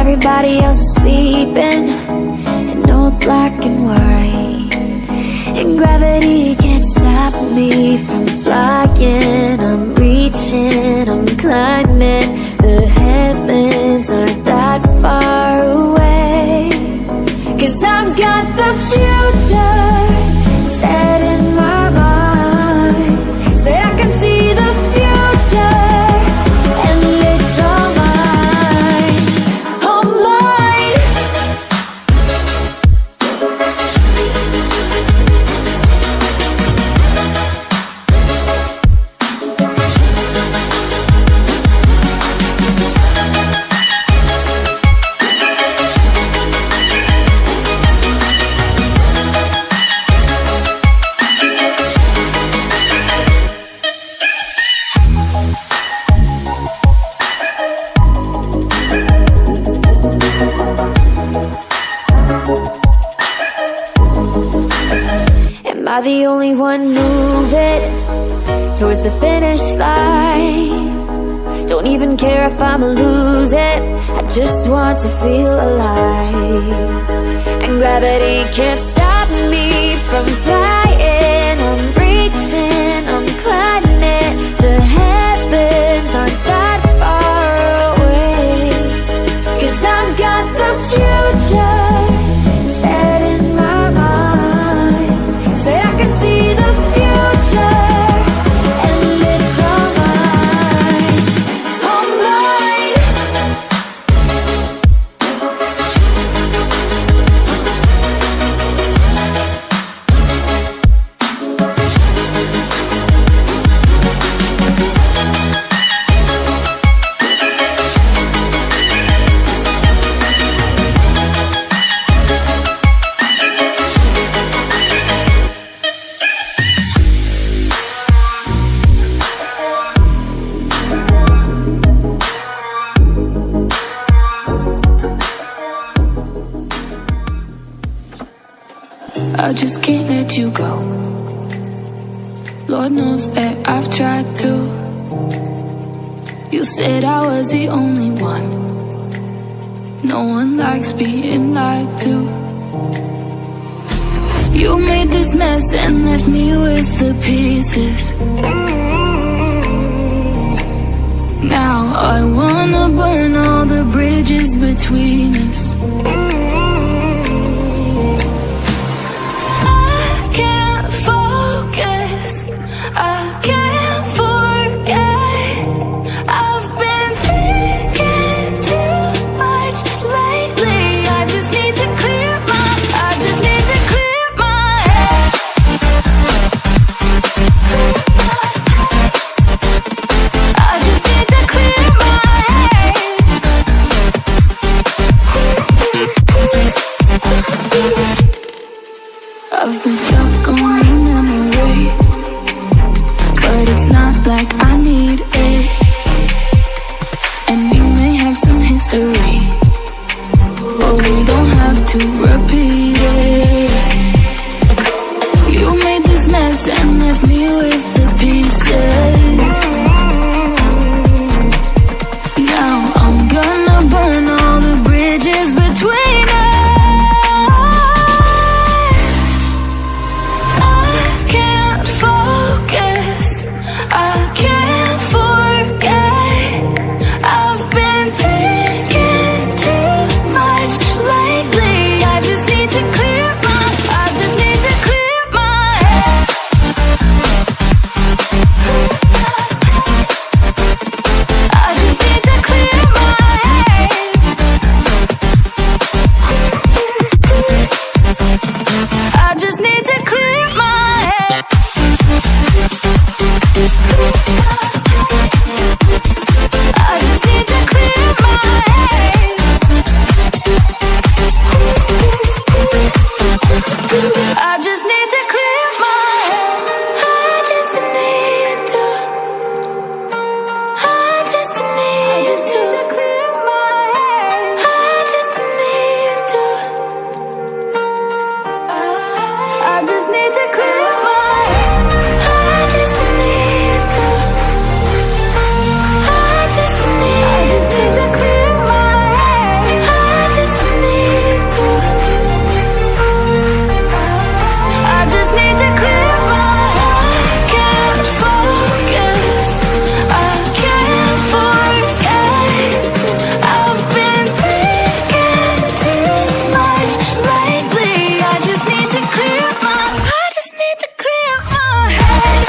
Everybody else is sleeping in old black and white, and gravity can't stop me from flying. I'm reaching, I'm climbing. The heavens aren't that far away, 'cause I've got the future set in my mind. Say I can see the future, and it's all mine, all mine. Am I the only one moving towards the finish line? Don't even care if I'ma lose it, I just want to feel alive. And gravity can't stop me from flying. I'm reaching, I'm climbing it. The heavens aren't that far away, 'cause I've got the future set in my mind. Say I can see the future, and it's all mine, all mine. I just can't let you go. Lord knows that I've tried to. You said I was the only one. No one likes being lied to. You made this mess and left me with the pieces. Now I wanna burn all the bridges between us. I can't forget. I've been thinking too much lately. I just need to clear my head. I just need to clear my head. I've been stuck on your memory, but it's not like I need it. And we may have some history, but we don't have to repeat it. You made this mess and left me with the pieces. Now I'm gonna burn all the bridges between us. I can't focus, I can't forget. I've been thinking too much lately. I just need to clear my head. I just need to clear my head. I just need to clear my head. I just need to clear my head. I just need to clear my head. I just need to. I just need to clear my head. I just need to. I just need to clear my head. I just need to. I just need to clear my head. I just need to. I just need to clear my head. I can't focus, I can't forget. I've been thinking too much lately. I just need to clear my head.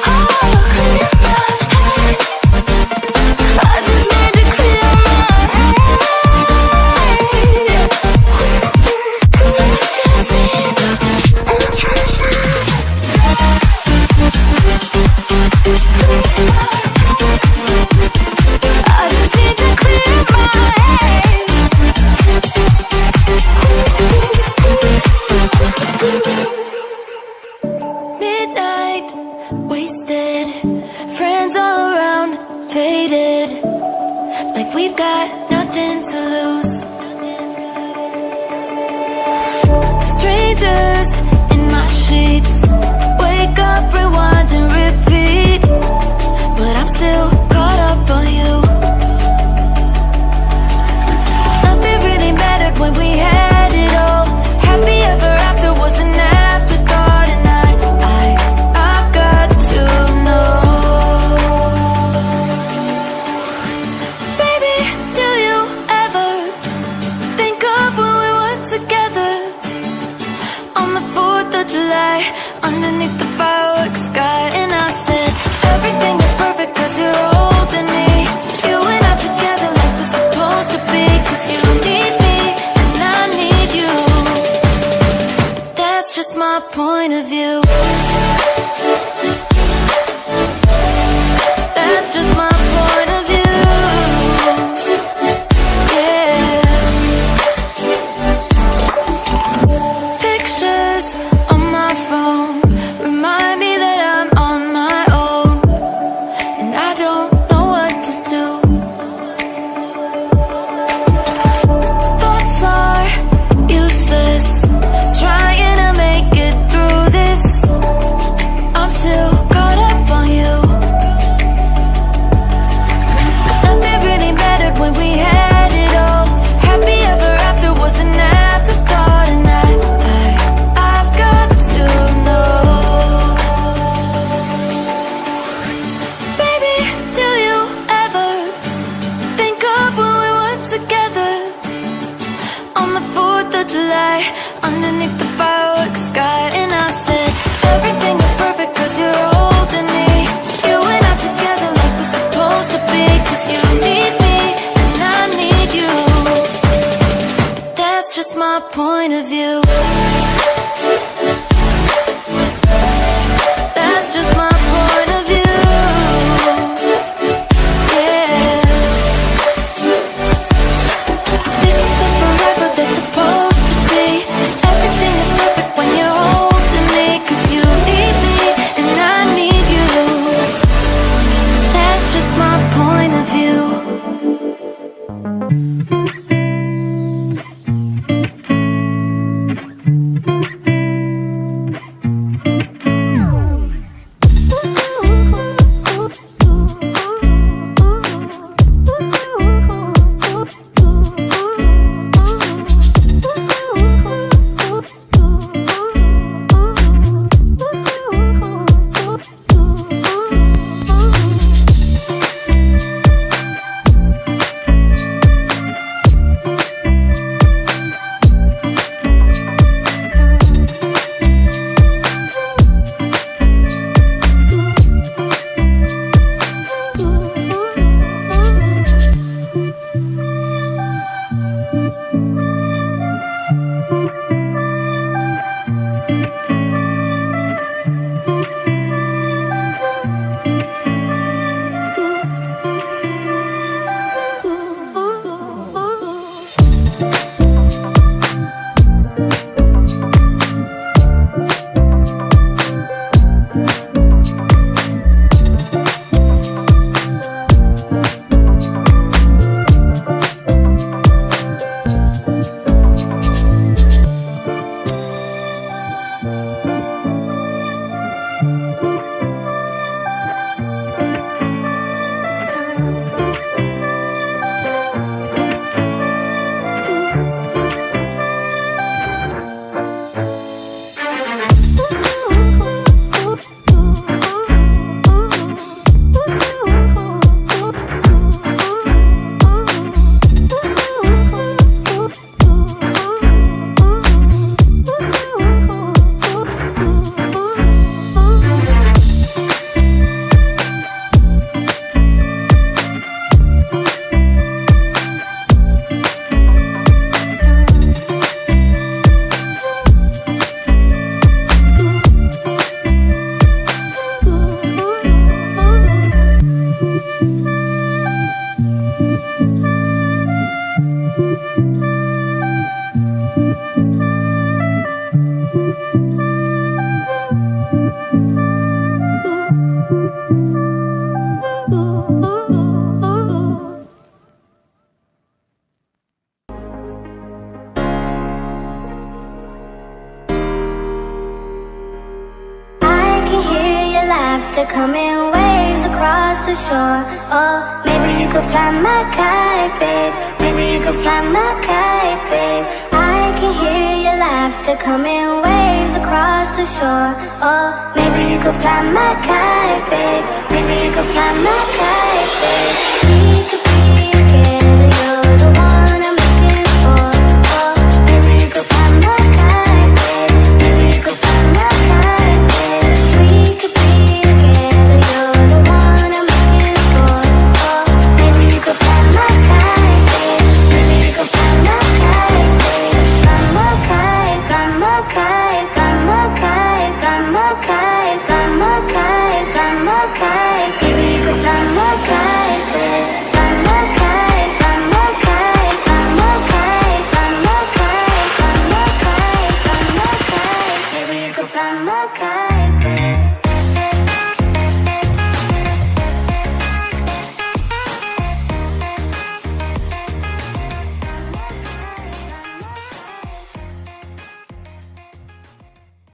Oh, clear my head. I just need to clear my head. I just need to clear my head. Midnight, wasted, friends all around, faded, like we've got nothing to lose. Strangers in my when we had it all. Happy ever after was an afterthought. And I've got to know. Baby, do you ever think of when we were together on the 4th of July, underneath the fireworks sky? And I said, everything is perfect cause you're holding me. You and I together like we're supposed to be. Cause you need me and I need you. That's just my point of view. That's just my point of view. Yeah. Pictures on my phone remind me that I'm on my own, and I don't know what to do. Thoughts are useless, trying to make it through this. I'm still caught up on you. Nothing really mattered when we had it all. Happy ever after was an afterthought. And I've got to know. Baby, do you ever think of when we were together on the 4th of July, underneath the fireworks sky? And I said, everything is perfect cause you're holding me. You and I together like we're supposed to be. Cause you need me and I need you. That's just my point of view. That's just my point of view. Yeah. This is the forever that's supposed to be. Everything is perfect when you're holding me. Cause you need me and I need you. That's just my point of view. Coming waves across the shore. Oh, maybe you could fly my kite, babe. Maybe you could fly my kite, babe. I can hear your laughter coming waves across the shore. Oh, maybe you could fly my kite, babe. Maybe you could fly my kite, babe. We could be together, you're the one I'm looking for. Oh, maybe you could fly my kite, babe. Maybe you could fly my kite, babe. We could be together, you're the one I'm looking for. Oh, maybe you could fly my kite, babe. Maybe you could fly my kite, babe. Fly my kite, fly my kite.